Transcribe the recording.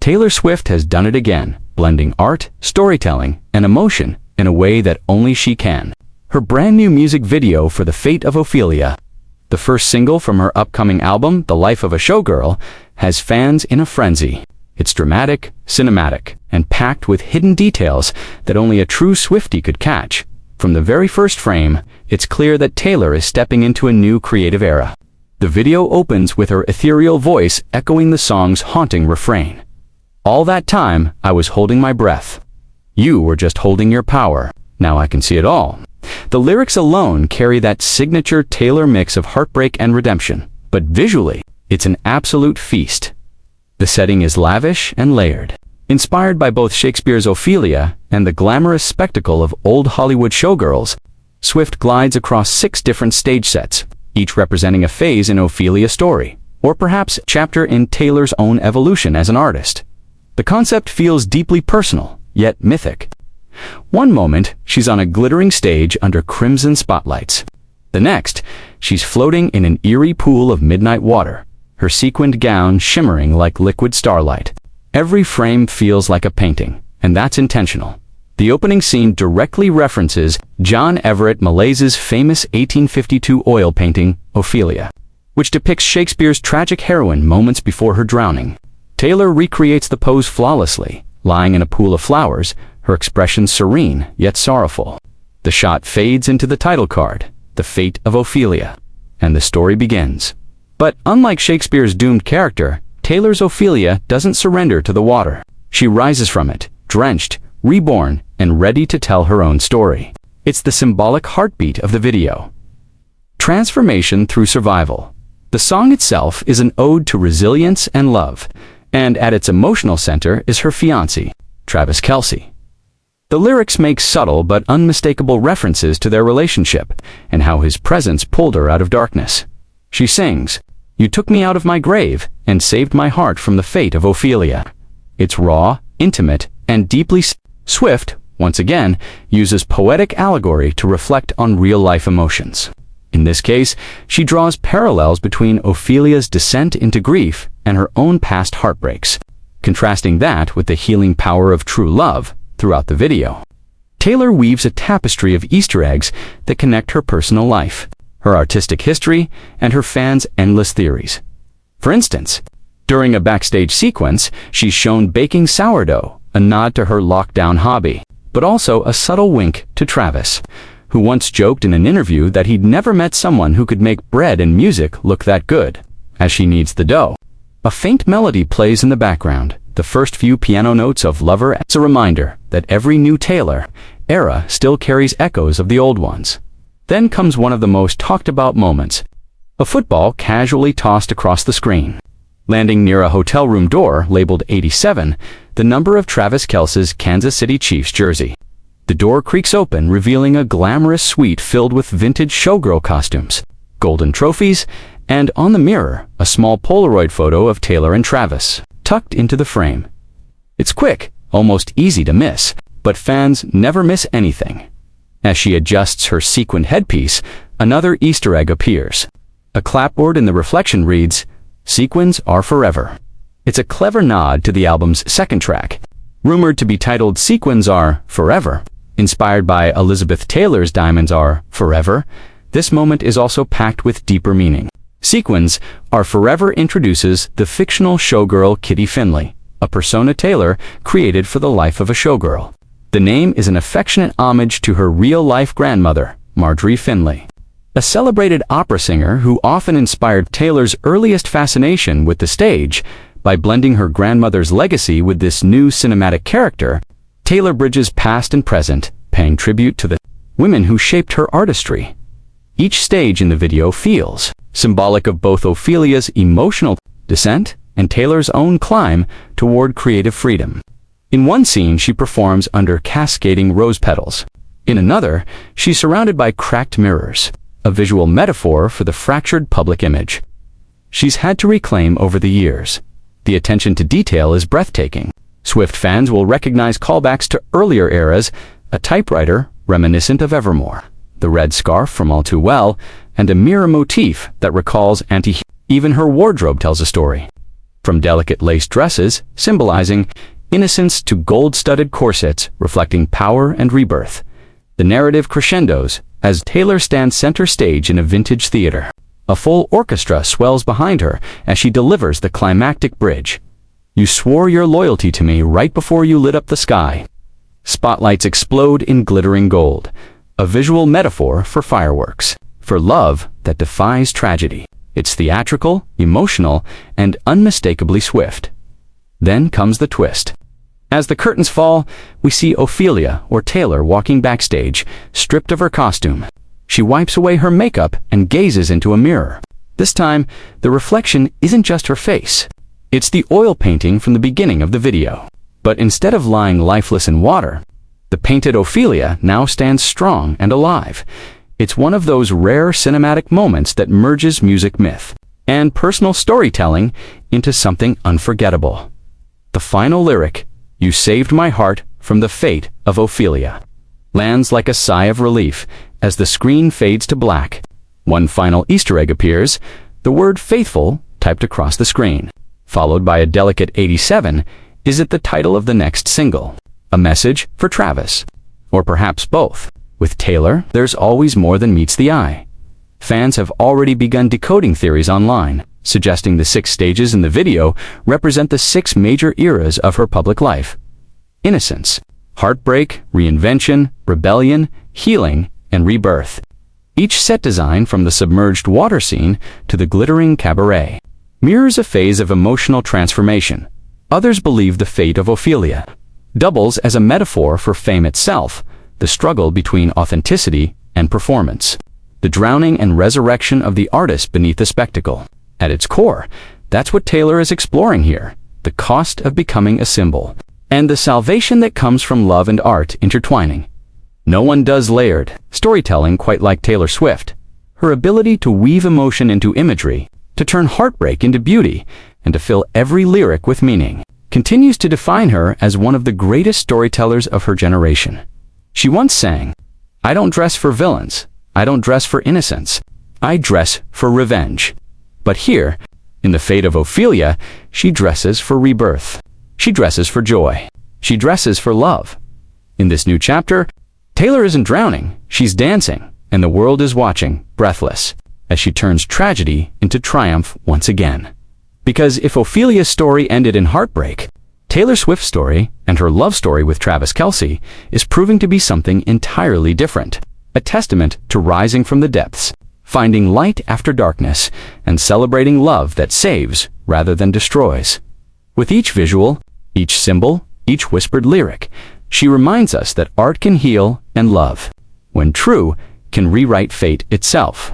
Taylor Swift has done it again, blending art, storytelling, and emotion in a way that only she can. Her brand new music video for The Fate of Ophelia, the first single from her upcoming album, The Life of a Showgirl, has fans in a frenzy. It's dramatic, cinematic, and packed with hidden details that only a true Swiftie could catch. From the very first frame, it's clear that Taylor is stepping into a new creative era. The video opens with her ethereal voice echoing the song's haunting refrain. "All that time, I was holding my breath. You were just holding your power. Now I can see it all." The lyrics alone carry that signature Taylor mix of heartbreak and redemption, but visually, it's an absolute feast. The setting is lavish and layered. Inspired by both Shakespeare's Ophelia and the glamorous spectacle of old Hollywood showgirls, Swift glides across 6 different stage sets, each representing a phase in Ophelia's story, or perhaps a chapter in Taylor's own evolution as an artist. The concept feels deeply personal, yet mythic. One moment, she's on a glittering stage under crimson spotlights. The next, she's floating in an eerie pool of midnight water, her sequined gown shimmering like liquid starlight. Every frame feels like a painting, and that's intentional. The opening scene directly references John Everett Malais's famous 1852 oil painting, Ophelia, which depicts Shakespeare's tragic heroine moments before her drowning. Taylor recreates the pose flawlessly, lying in a pool of flowers, her expression serene yet sorrowful. The shot fades into the title card, The Fate of Ophelia, and the story begins. But unlike Shakespeare's doomed character, Taylor's Ophelia doesn't surrender to the water. She rises from it, drenched, reborn, and ready to tell her own story. It's the symbolic heartbeat of the video. Transformation through survival. The song itself is an ode to resilience and love, and at its emotional center is her fiancé, Travis Kelce. The lyrics make subtle but unmistakable references to their relationship and how his presence pulled her out of darkness. She sings, "You took me out of my grave and saved my heart from the fate of Ophelia." It's raw, intimate, and deeply Swift, once again, uses poetic allegory to reflect on real-life emotions. In this case, she draws parallels between Ophelia's descent into grief and her own past heartbreaks, contrasting that with the healing power of true love throughout the video. Taylor weaves a tapestry of Easter eggs that connect her personal life, her artistic history, and her fans' endless theories. For instance, during a backstage sequence, she's shown baking sourdough, a nod to her lockdown hobby, but also a subtle wink to Travis, who once joked in an interview that he'd never met someone who could make bread and music look that good, as she kneads the dough. A faint melody plays in the background, the first few piano notes of Lover as a reminder that every new Taylor era still carries echoes of the old ones. Then comes one of the most talked about moments, a football casually tossed across the screen. Landing near a hotel room door labeled 87, the number of Travis Kelce's Kansas City Chiefs jersey. The door creaks open, revealing a glamorous suite filled with vintage showgirl costumes, golden trophies, and on the mirror, a small Polaroid photo of Taylor and Travis, tucked into the frame. It's quick, almost easy to miss, but fans never miss anything. As she adjusts her sequined headpiece, another Easter egg appears. A clapboard in the reflection reads, "Sequins are forever." It's a clever nod to the album's second track, rumored to be titled Sequins Are Forever. Inspired by Elizabeth Taylor's Diamonds Are Forever, this moment is also packed with deeper meaning. Sequins Are Forever introduces the fictional showgirl Kitty Finley, a persona Taylor created for the life of a showgirl. The name is an affectionate homage to her real-life grandmother, Marjorie Finley, a celebrated opera singer who often inspired Taylor's earliest fascination with the stage. By blending her grandmother's legacy with this new cinematic character, Taylor bridges past and present, paying tribute to the women who shaped her artistry. Each stage in the video feels symbolic of both Ophelia's emotional descent and Taylor's own climb toward creative freedom. In one scene, she performs under cascading rose petals. In another, she's surrounded by cracked mirrors, a visual metaphor for the fractured public image she's had to reclaim over the years. The attention to detail is breathtaking. Swift fans will recognize callbacks to earlier eras, a typewriter reminiscent of Evermore, the red scarf from All Too Well, and a mirror motif that recalls even her wardrobe tells a story. from delicate lace dresses, symbolizing innocence, to gold-studded corsets, reflecting power and rebirth. The narrative crescendos as Taylor stands center stage in a vintage theater. A full orchestra swells behind her as she delivers the climactic bridge. "You swore your loyalty to me right before you lit up the sky." Spotlights explode in glittering gold, a visual metaphor for fireworks, for love that defies tragedy. It's theatrical, emotional, and unmistakably swift. Then comes the twist. As the curtains fall, we see Ophelia, or Taylor, walking backstage, stripped of her costume. She wipes away her makeup and gazes into a mirror. This time, the reflection isn't just her face. It's the oil painting from the beginning of the video. But instead of lying lifeless in water, the painted Ophelia now stands strong and alive. It's one of those rare cinematic moments that merges music myth and personal storytelling into something unforgettable. The final lyric, "You saved my heart from the fate of Ophelia," lands like a sigh of relief as the screen fades to black. One final Easter egg appears, the word "faithful" typed across the screen, followed by a delicate 87. Is it the title of the next single? A message for Travis? Or perhaps both? With Taylor, there's always more than meets the eye. Fans have already begun decoding theories online, suggesting the 6 stages in the video represent the 6 major eras of her public life: innocence, heartbreak, reinvention, rebellion, healing, and rebirth. Each set design, from the submerged water scene to the glittering cabaret, mirrors a phase of emotional transformation. Others believe the fate of Ophelia doubles as a metaphor for fame itself, the struggle between authenticity and performance, the drowning and resurrection of the artist beneath the spectacle. At its core, that's what Taylor is exploring here: the cost of becoming a symbol, and the salvation that comes from love and art intertwining. No one does layered storytelling quite like Taylor Swift. Her ability to weave emotion into imagery, to turn heartbreak into beauty, and to fill every lyric with meaning, continues to define her as one of the greatest storytellers of her generation. She once sang, "I don't dress for villains, I don't dress for innocence, I dress for revenge." But here, in the fate of Ophelia, she dresses for rebirth. She dresses for joy. She dresses for love. In this new chapter, Taylor isn't drowning, she's dancing, and the world is watching, breathless, as she turns tragedy into triumph once again. Because if Ophelia's story ended in heartbreak, Taylor Swift's story, and her love story with Travis Kelce, is proving to be something entirely different. A testament to rising from the depths, finding light after darkness, and celebrating love that saves rather than destroys. With each visual, each symbol, each whispered lyric, she reminds us that art can heal and love, when true, can rewrite fate itself.